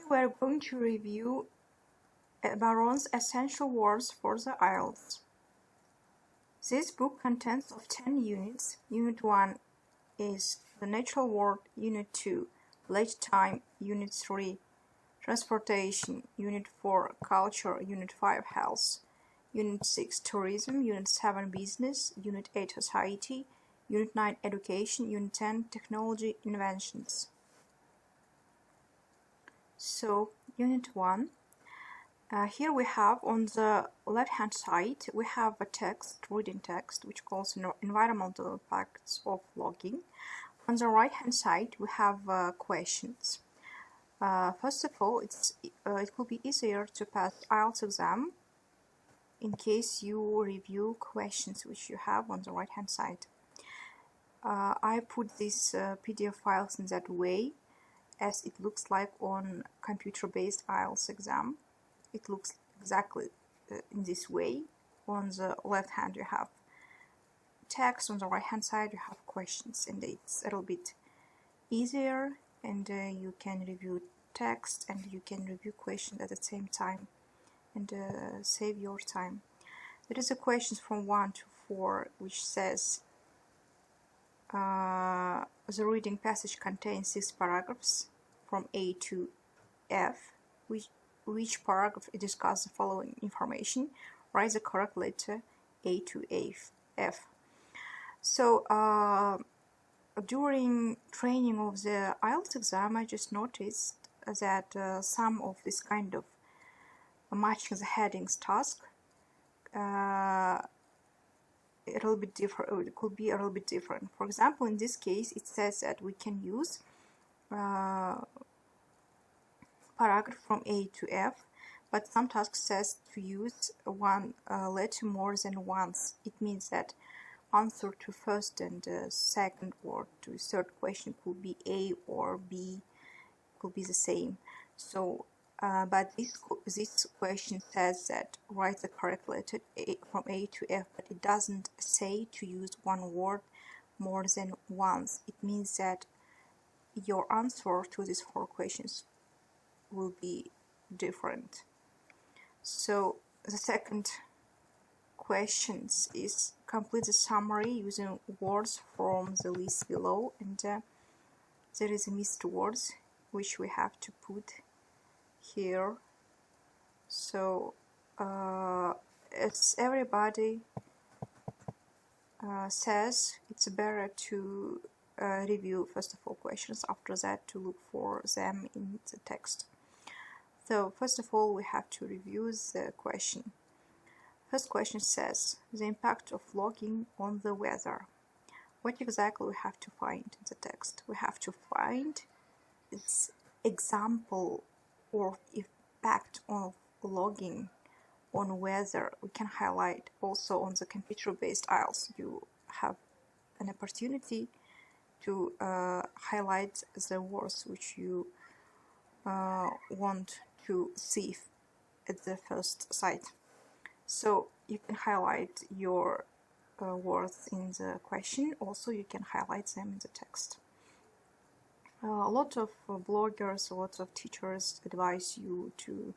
we are going to review Barron's essential words for the IELTS. This book contains of 10 units. Unit 1 is the natural world, Unit 2 late time, Unit 3 transportation, Unit 4 culture, Unit 5 health, Unit 6 tourism, Unit 7 business, Unit 8 society, Unit 9 education, Unit 10 technology inventions. So Unit 1, here we have on the left hand side we have a reading text which calls environmental impacts of logging. On the right hand side we have questions. First of all, it will be easier to pass IELTS exam in case you review questions which you have on the right hand side. I put these PDF files in that way as it looks like on computer-based IELTS exam. It looks exactly in this way. On the left hand you have text, on the right hand side you have questions, and it's a little bit easier, and you can review text and you can review questions at the same time and save your time. There is a question from 1 to 4 which says the reading passage contains 6 paragraphs from A to F. Which paragraph discusses the following information? Write the correct letter A to F. So during training of the IELTS exam, I just noticed that some of this kind of matching the headings task it could be a little bit different. For example, in this case, it says that we can use paragraph from A to F, but some task says to use one letter more than once. It means that answer to first and second or to third question could be A or B, could be the same. So but this question says that write the correct letter from A to F, but it doesn't say to use one word more than once. It means that your answer to these 4 questions will be different. So the second question is complete the summary using words from the list below, and there is a missed words which we have to put here. So it's everybody says it's better to review first of all questions, after that to look for them in the text. So first of all we have to review the question. First question says the impact of logging on the weather. What exactly we have to find in the text? We have to find its example or impact of logging on weather. We can highlight also on the computer-based IELTS. You have an opportunity to highlight the words which you want to see at the first sight. So you can highlight your words in the question. Also you can highlight them in the text. A lot of bloggers, a lot of teachers advise you to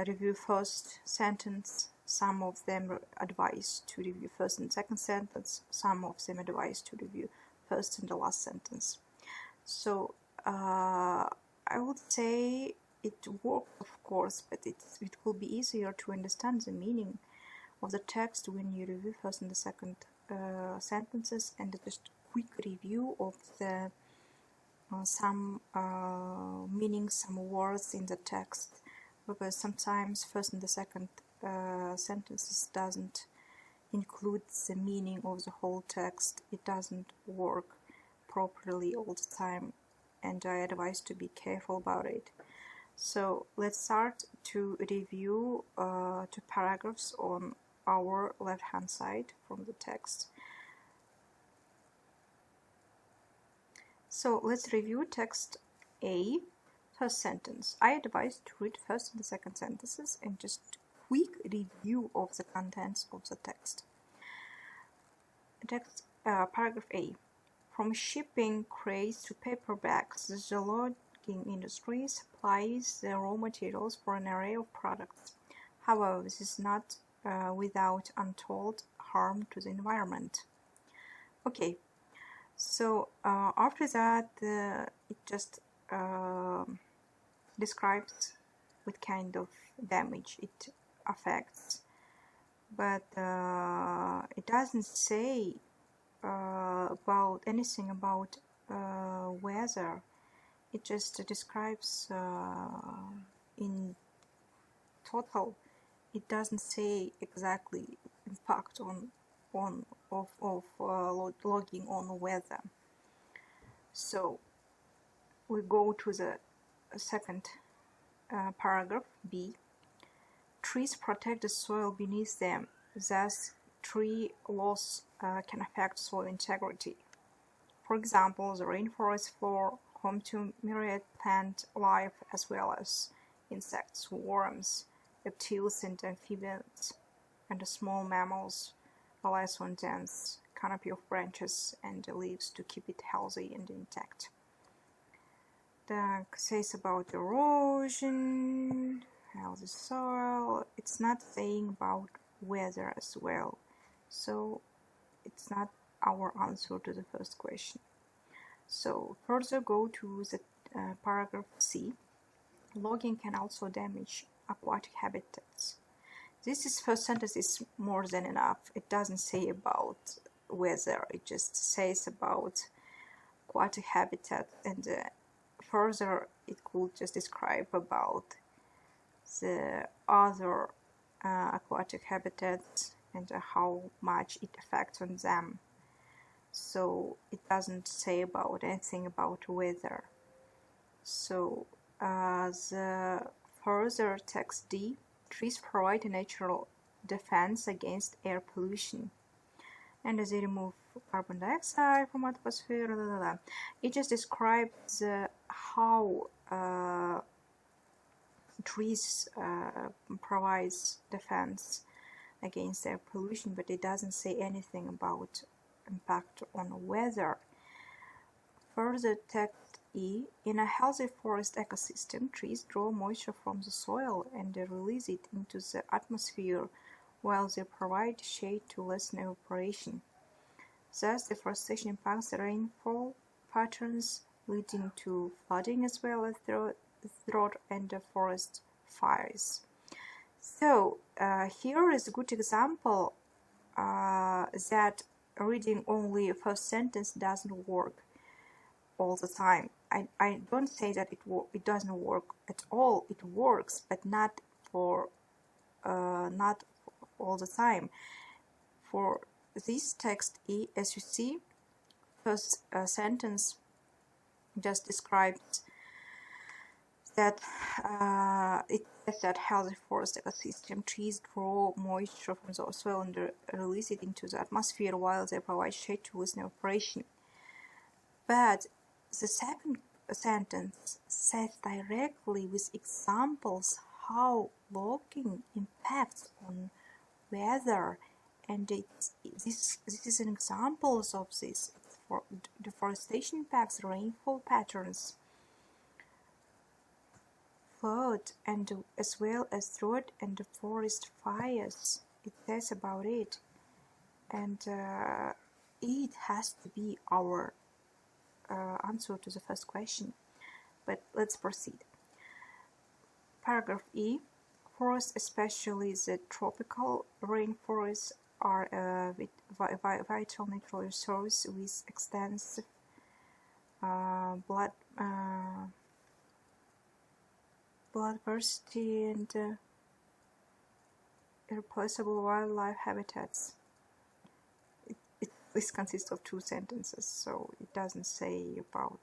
review first sentence. Some of them advise to review first and second sentence. Some of them advise to review first and the last sentence. So I would say it works, of course, but it will be easier to understand the meaning of the text when you review first and the second sentences, and just quick review of the some meanings, some words in the text, because sometimes first and the second sentences doesn't include the meaning of the whole text. It doesn't work properly all the time, and I advise to be careful about it. So let's start to review 2 paragraphs on our left hand side from the text. So let's review text A. First sentence. I advise to read first and the second sentences and just quick review of the contents of the text. Paragraph A. From shipping crates to paper bags, the logging industry supplies the raw materials for an array of products. However, this is not without untold harm to the environment. Okay, so after that, it just describes what kind of damage it affects, but it doesn't say about anything about weather. It just describes in total. It doesn't say exactly impact of logging on weather. So we go to the second paragraph, B. Trees protect the soil beneath them, thus tree loss can affect soil integrity. For example, the rainforest floor, home to myriad plant life as well as insects, worms, reptiles and amphibians, and small mammals relies on dense canopy of branches and leaves to keep it healthy and intact. Then says about erosion, healthy soil. It's not saying about weather as well, so it's not our answer to the first question. So further go to the paragraph C. Logging can also damage aquatic habitats. This first sentence is more than enough. It doesn't say about weather, it just says about aquatic habitat, and further it could just describe about the other aquatic habitats and how much it affects on them. So it doesn't say about anything about weather. So the further text D, trees provide a natural defense against air pollution, and as they remove carbon dioxide from atmosphere, it just describes how trees provides defense against air pollution, but it doesn't say anything about impact on weather. Further text E, in a healthy forest ecosystem, trees draw moisture from the soil and release it into the atmosphere while they provide shade to lessen evaporation. Thus, deforestation impacts the rainfall patterns, leading to flooding as well as drought and forest fires. So here is a good example that reading only first sentence doesn't work all the time. I don't say that it doesn't work at all. It works, but not all the time. For this text E, as you see, first sentence just describes that it says that healthy forest ecosystem, trees draw moisture from the soil and release it into the atmosphere while they provide shade to lessen evaporation. But the second sentence says directly with examples how logging impacts on weather, and this is an example of this. For deforestation impacts rainfall patterns, flood, and as well as drought and forest fires. It says about it, and it has to be our answer to the first question. But let's proceed. Paragraph E, forests, especially the tropical rainforests, are a vital natural resource with extensive biodiversity and irreplaceable wildlife habitats. This consists of two sentences, so it doesn't say about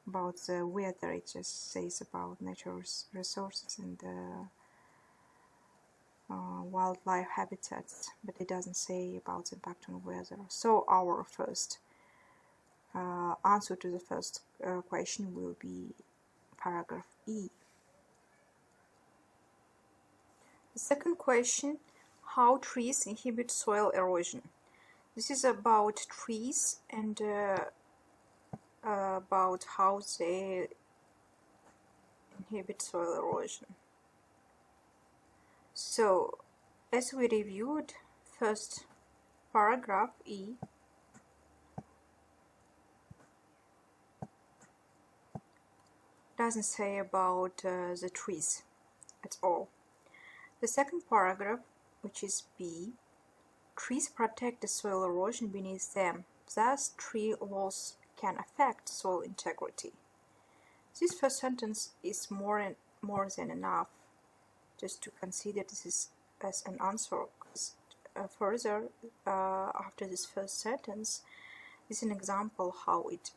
the weather. It just says about natural resources and wildlife habitats, but it doesn't say about the impact on weather. So our first answer to the first question will be paragraph E. The second question, how trees inhibit soil erosion. This is about trees, and about how they inhibit soil erosion. So, as we reviewed, first paragraph E doesn't say about the trees at all. The second paragraph, which is B, trees protect the soil erosion beneath them, thus tree loss can affect soil integrity. This first sentence is more than enough just to consider this as an answer. Further, after this first sentence, is an example how it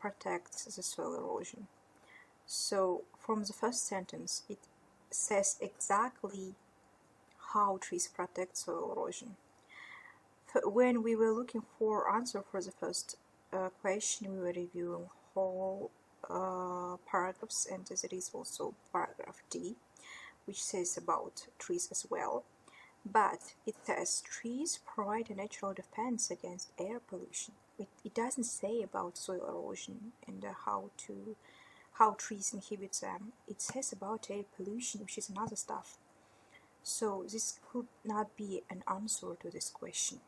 protects the soil erosion. So from the first sentence, it says exactly how trees protect soil erosion. When we were looking for answer for the first question, we were reviewing whole paragraphs, and there is also paragraph D, which says about trees as well. But it says trees provide a natural defense against air pollution. It doesn't say about soil erosion and how trees inhibit them. It says about air pollution, which is another stuff. So this could not be an answer to this question.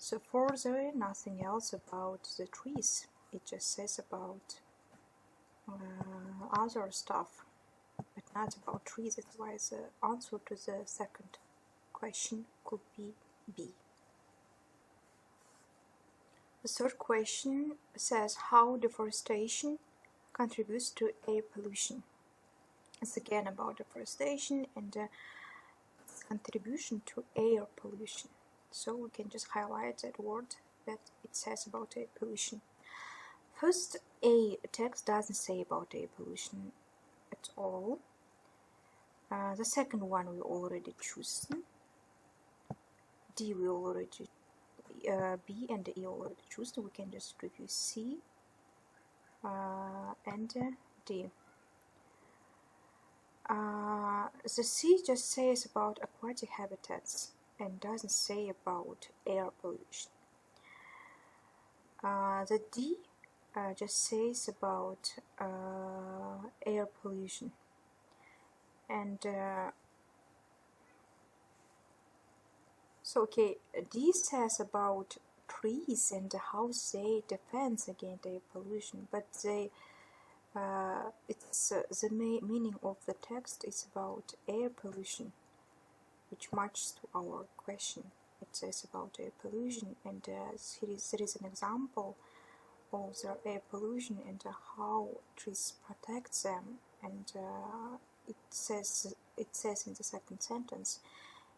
So further, nothing else about the trees. It just says about other stuff, but not about trees. That's why the answer to the second question could be B. The third question says how deforestation contributes to air pollution. It's again about deforestation and its contribution to air pollution. So we can just highlight that word that it says about air pollution. First, A text doesn't say about air pollution at all. The second one we already chosen. D we already B and E already chosen. We can just review C and D. The C just says about aquatic habitats and doesn't say about air pollution. The D just says about air pollution, and so okay, D says about trees and how they defend against air pollution, but the meaning of the text is about air pollution, which matches to our question. It says about air pollution, and there is an example of the air pollution and how trees protect them. And it says in the second sentence,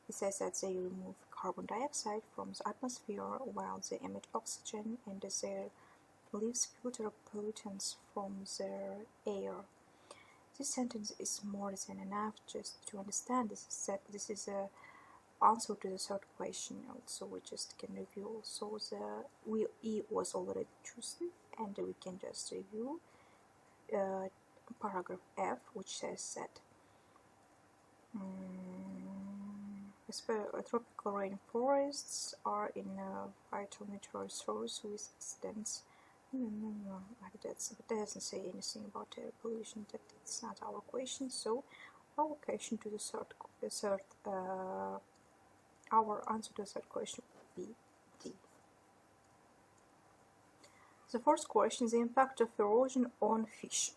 it says that they remove carbon dioxide from the atmosphere while they emit oxygen, and their leaves filter pollutants from their air. This sentence is more than enough just to understand this is a answer to the third question. Also, we just can review also the E was already chosen, and we can just review paragraph F, which says that tropical rainforests are in a vital natural resource with extents. That doesn't say anything about air pollution. That's not our question. So our question to our answer to the third question would be D. The fourth question is the impact of erosion on fish.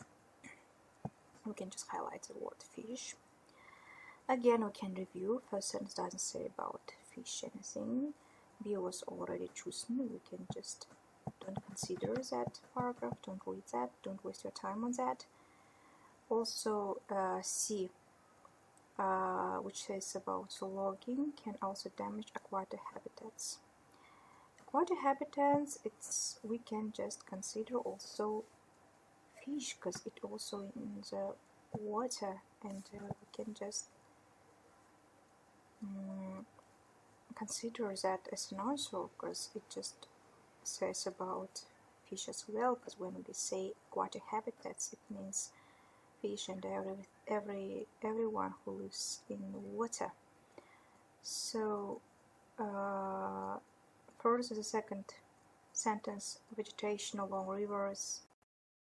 We can just highlight the word fish. Again, we can review. First sentence doesn't say about fish anything. B was already chosen. We can just don't consider that paragraph. Don't read that. Don't waste your time on that. Also, C, which says about logging, can also damage aquatic habitats. Aquatic habitats, we can just consider also fish, because it also in the water, and we can just consider that as an answer, because it just says about fish as well, because when we say aquatic habitats, it means fish and everyone who lives in water. So further, the second sentence, vegetation along rivers,